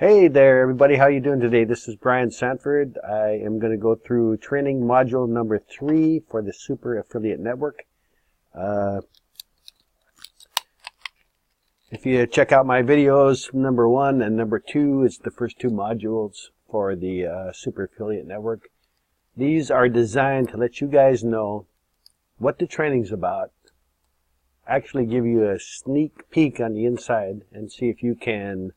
Hey there, everybody. How you doing today? This is Brian Sanford. I am going to go through training module number 3 for the Super Affiliate Network. If you check out my videos, number 1 and number 2 is the first 2 modules for the Super Affiliate Network. These are designed to let you guys know what the training's about, actually give you a sneak peek on the inside, and see if you can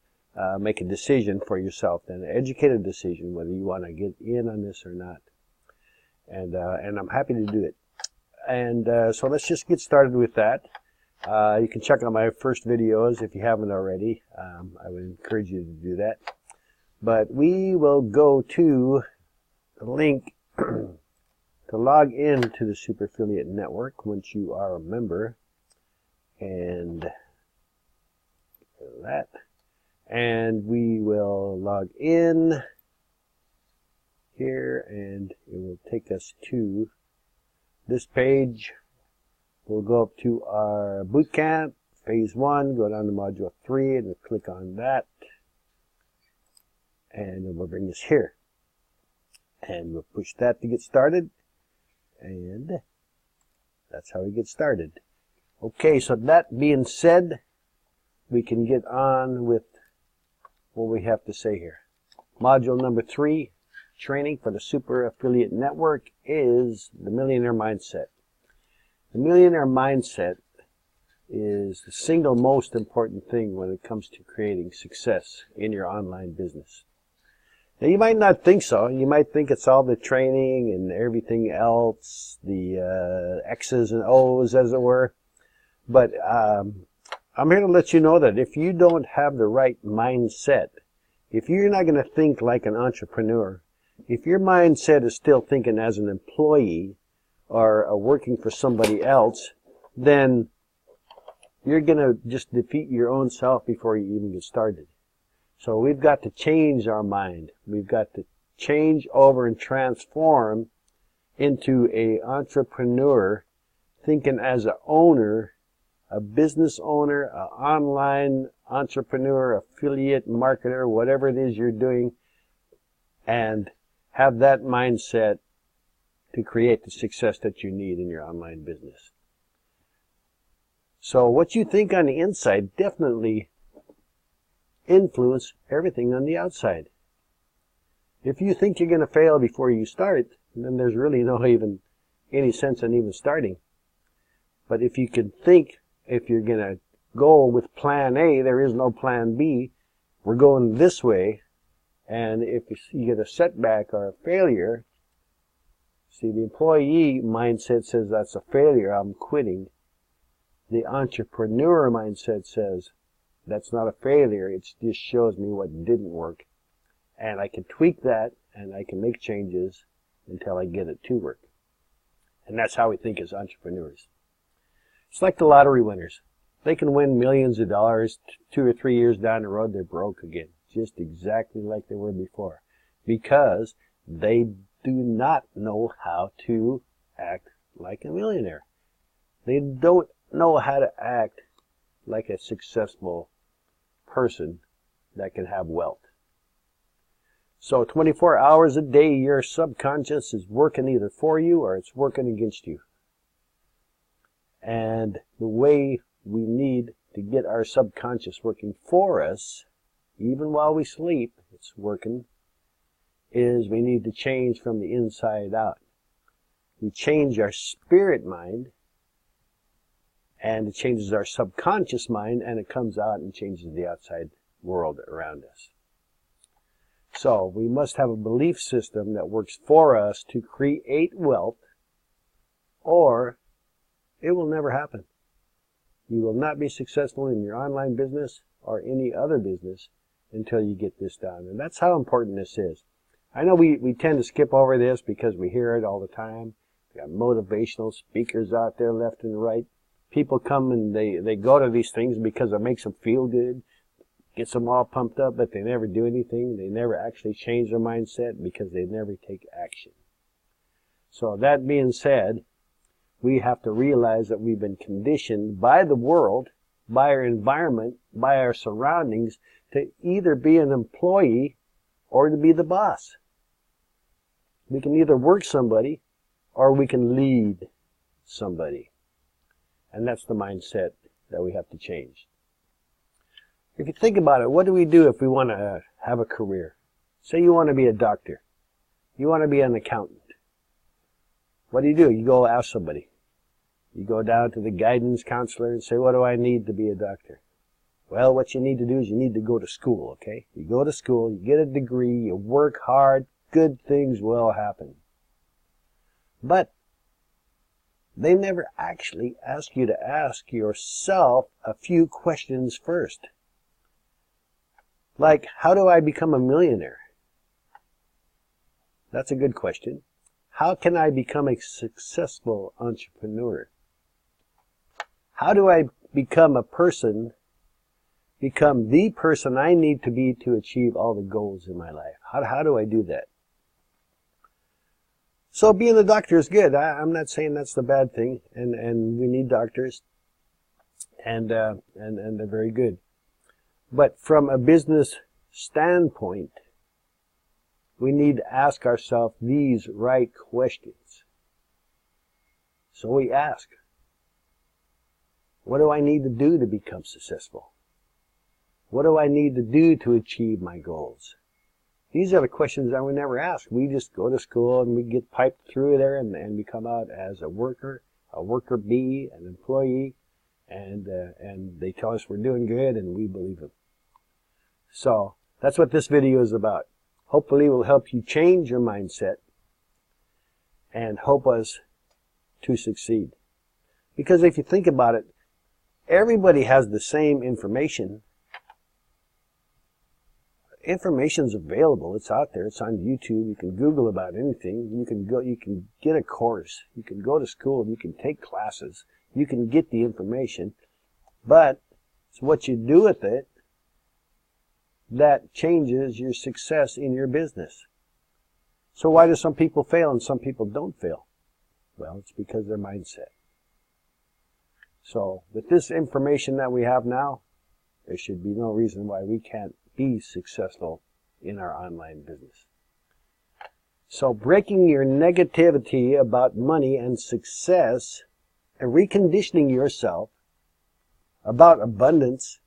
make a decision for yourself, an educated decision whether you want to get in on this or not. And I'm happy to do it. And so let's just get started with that. You can check out my first videos if you haven't already. I would encourage you to do that. But we will go to the link to log into the Super Affiliate Network once you are a member. And that. And we will log in here, and it will take us to this page. We'll go up to our bootcamp, phase 1, go down to module 3, and we'll click on that. And it will bring us here. And we'll push that to get started. And that's how we get started. Okay, so that being said, we can get on with what we have to say here. Module number 3, training for the Super Affiliate Network, is the Millionaire Mindset. The Millionaire Mindset is the single most important thing when it comes to creating success in your online business. Now, you might not think so. You might think it's all the training and everything else, the X's and O's, as it were. But I'm here to let you know that if you don't have the right mindset, if you're not going to think like an entrepreneur, if your mindset is still thinking as an employee or working for somebody else, then you're going to just defeat your own self before you even get started. So we've got to change our mind. We've got to change over and transform into an entrepreneur, thinking as an owner, a business owner, an online entrepreneur, affiliate, marketer, whatever it is you're doing, and have that mindset to create the success that you need in your online business. So what you think on the inside definitely influences everything on the outside. If you think you're going to fail before you start, then there's really no even any sense in even starting. But if you can think, if you're going to go with plan A, there is no plan B. We're going this way. And if you get a setback or a failure, see, the employee mindset says that's a failure, I'm quitting. The entrepreneur mindset says that's not a failure, it just shows me what didn't work. And I can tweak that, and I can make changes until I get it to work. And that's how we think as entrepreneurs. It's like the lottery winners. They can win millions of dollars. 2 or 3 years down the road, they're broke again. Just exactly like they were before. Because they do not know how to act like a millionaire. They don't know how to act like a successful person that can have wealth. So 24 hours a day, your subconscious is working either for you or it's working against you. And the way we need to get our subconscious working for us, even while we sleep, it's working, is we need to change from the inside out. We change our spirit mind, and it changes our subconscious mind, and it comes out and changes the outside world around us. So we must have a belief system that works for us to create wealth, or it will never happen. You will not be successful in your online business or any other business until you get this done. And that's how important this is. I know we tend to skip over this because we hear it all the time. We got motivational speakers out there left and right. People come and they go to these things because it makes them feel good, gets them all pumped up, but they never do anything. They never actually change their mindset because they never take action. So that being said, we have to realize that we've been conditioned by the world, by our environment, by our surroundings, to either be an employee or to be the boss. We can either work somebody or we can lead somebody. And that's the mindset that we have to change. If you think about it, what do we do if we want to have a career? Say you want to be a doctor. You want to be an accountant. What do? You go ask somebody. You go down to the guidance counselor and say, what do I need to be a doctor? Well, what you need to do is you need to go to school, okay? You go to school, you get a degree, you work hard, good things will happen. But they never actually ask you to ask yourself a few questions first. Like, how do I become a millionaire? That's a good question. How can I become a successful entrepreneur? How do I become the person I need to be to achieve all the goals in my life? How do I do that? So being a doctor is good. I'm not saying that's the bad thing, and we need doctors, and they're very good. But from a business standpoint, we need to ask ourselves these right questions. So we ask, what do I need to do to become successful? What do I need to do to achieve my goals? These are the questions that we never ask. We just go to school and we get piped through there and we come out as a worker bee, an employee, and they tell us we're doing good and we believe them. So that's what this video is about. Hopefully it will help you change your mindset and help us to succeed. Because if you think about it, everybody has the same information. Information's available. It's out there. It's on YouTube. You can Google about anything. You can get a course. You can go to school. You can take classes. You can get the information. But it's what you do with it that changes your success in your business. So why do some people fail and some people don't fail? Well, it's because of their mindset. So with this information that we have now, there should be no reason why we can't be successful in our online business. So breaking your negativity about money and success and reconditioning yourself about abundance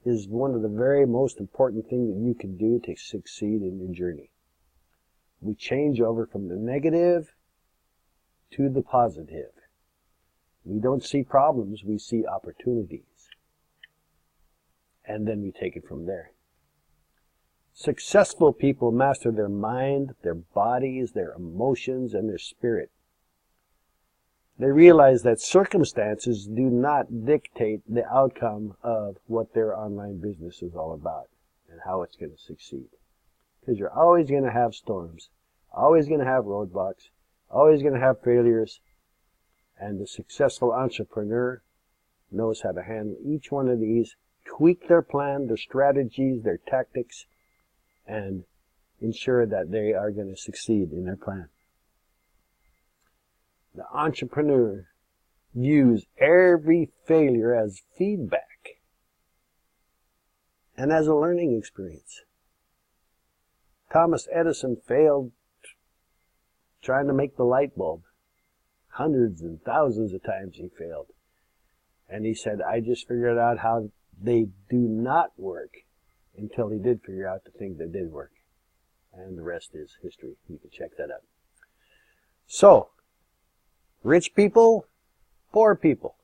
is one of the very most important things that you can do to succeed in your journey. We change over from the negative to the positive. We don't see problems, we see opportunities. And then we take it from there. Successful people master their mind, their bodies, their emotions, and their spirit. They realize that circumstances do not dictate the outcome of what their online business is all about and how it's going to succeed. Because you're always going to have storms, always going to have roadblocks, always going to have failures, and the successful entrepreneur knows how to handle each one of these, tweak their plan, their strategies, their tactics, and ensure that they are going to succeed in their plan. The entrepreneur views every failure as feedback and as a learning experience. Thomas Edison failed trying to make the light bulb. Hundreds and thousands of times he failed. And he said, I just figured out how they do not work until he did figure out the thing that did work. And the rest is history. You can check that out. So, rich people, poor people,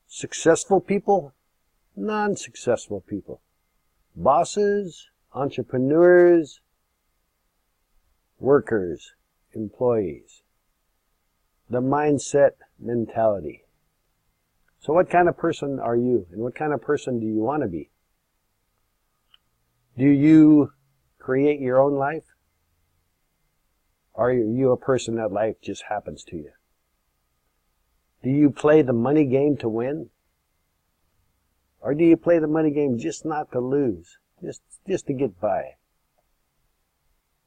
successful people, non-successful people, bosses, entrepreneurs, workers, employees. The mindset mentality. So what kind of person are you? And what kind of person do you want to be? Do you create your own life? Or are you a person that life just happens to you? Do you play the money game to win? Or do you play the money game just not to lose? Just to get by?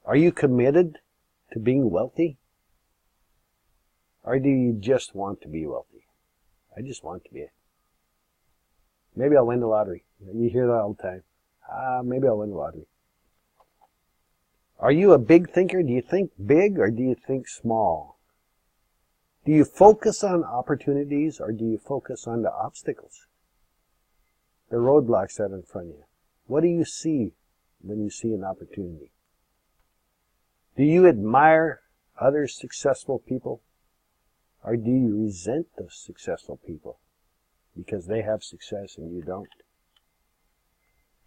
Are you committed to being wealthy? Or do you just want to be wealthy? I just want to be. Maybe I'll win the lottery. You hear that all the time. Maybe I'll win the lottery. Are you a big thinker? Do you think big or do you think small? Do you focus on opportunities or do you focus on the obstacles? The roadblocks that are in front of you. What do you see when you see an opportunity? Do you admire other successful people? Or do you resent those successful people because they have success and you don't?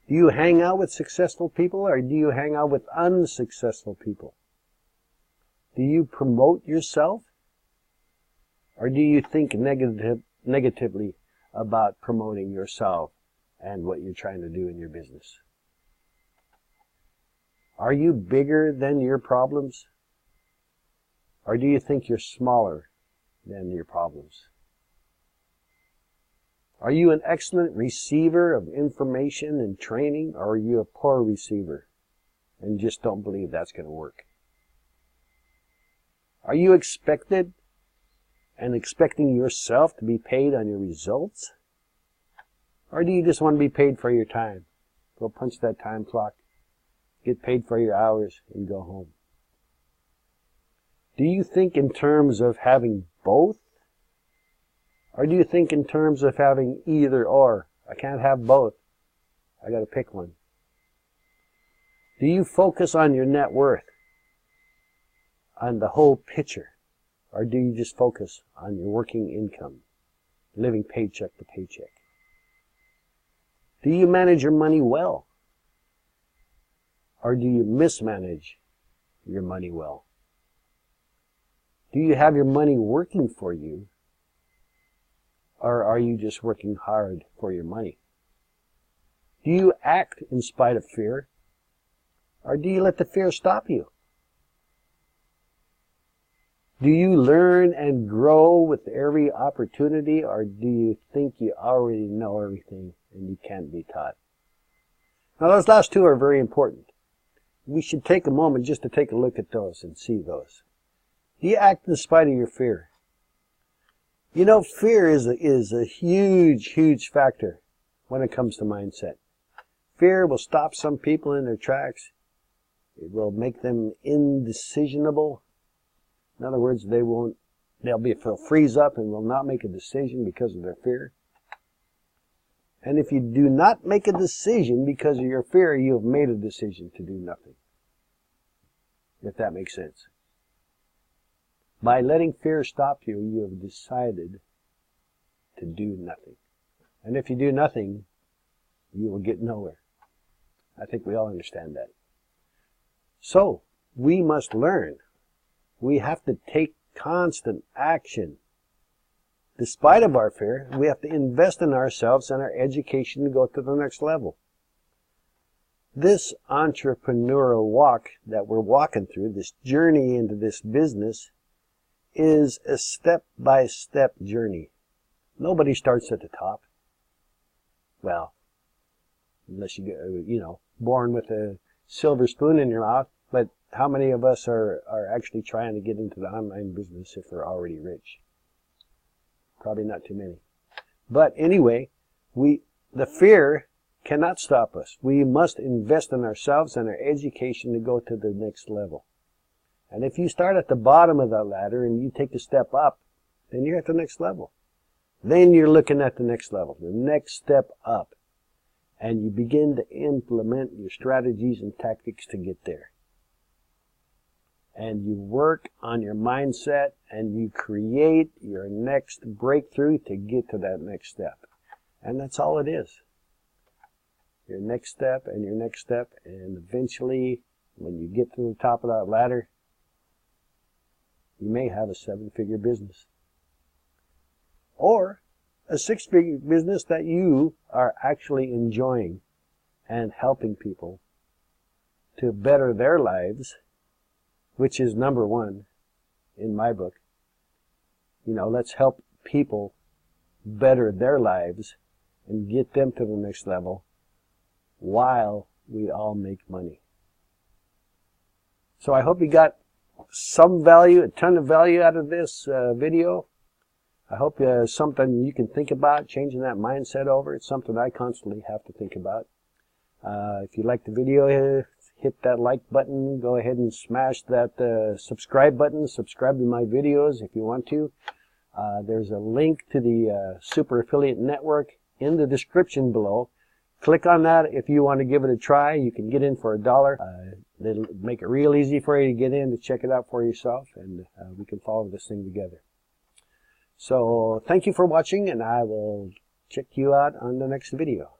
Do you hang out with successful people or do you hang out with unsuccessful people? Do you promote yourself or do you think negatively about promoting yourself and what you're trying to do in your business? Are you bigger than your problems? Or do you think you're smaller than your problems? Are you an excellent receiver of information and training, or are you a poor receiver and just don't believe that's going to work? Are you expecting yourself to be paid on your results? Or do you just want to be paid for your time? Go punch that time clock, get paid for your hours, and go home. Do you think in terms of having both? Or do you think in terms of having either or? I can't have both. I got to pick one. Do you focus on your net worth, on the whole picture? Or do you just focus on your working income, living paycheck to paycheck? Do you manage your money well? Or do you mismanage your money well? Do you have your money working for you? Or are you just working hard for your money? Do you act in spite of fear? Or do you let the fear stop you? Do you learn and grow with every opportunity, or do you think you already know everything and you can't be taught? Now, those last two are very important. We should take a moment just to take a look at those and see those. Do you act in spite of your fear? You know, fear is a huge, huge factor when it comes to mindset. Fear will stop some people in their tracks. It will make them indecisionable. In other words, they'll freeze up and will not make a decision because of their fear. And if you do not make a decision because of your fear, you have made a decision to do nothing. If that makes sense. By letting fear stop you, you have decided to do nothing. And if you do nothing, you will get nowhere. I think we all understand that. So, we must learn. We have to take constant action. Despite of our fear, we have to invest in ourselves and our education to go to the next level. This entrepreneurial walk that we're walking through, this journey into this business, is a step-by-step journey. Nobody starts at the top. Well, unless you get, born with a silver spoon in your mouth. But how many of us are actually trying to get into the online business if we're already rich? Probably not too many. But anyway, the fear cannot stop us. We must invest in ourselves and our education to go to the next level. And if you start at the bottom of that ladder and you take a step up, then you're at the next level. Then you're looking at the next level, the next step up. And you begin to implement your strategies and tactics to get there. And you work on your mindset and you create your next breakthrough to get to that next step. And that's all it is. Your next step and your next step. And eventually, when you get to the top of that ladder, you may have a 7-figure business. Or a 6-figure business that you are actually enjoying and helping people to better their lives, which is number one in my book. Let's help people better their lives and get them to the next level while we all make money. So I hope you got some value, a ton of value out of this video. I hope something you can think about, changing that mindset over. It's something I constantly have to think about. If you like the video, hit that like button. Go ahead and smash that subscribe button. Subscribe to my videos if you want to. There's a link to the Super Affiliate Network in the description below. Click on that if you want to give it a try. You can get in for $1. They'll make it real easy for you to get in to check it out for yourself, and we can follow this thing together. So thank you for watching, and I will check you out on the next video.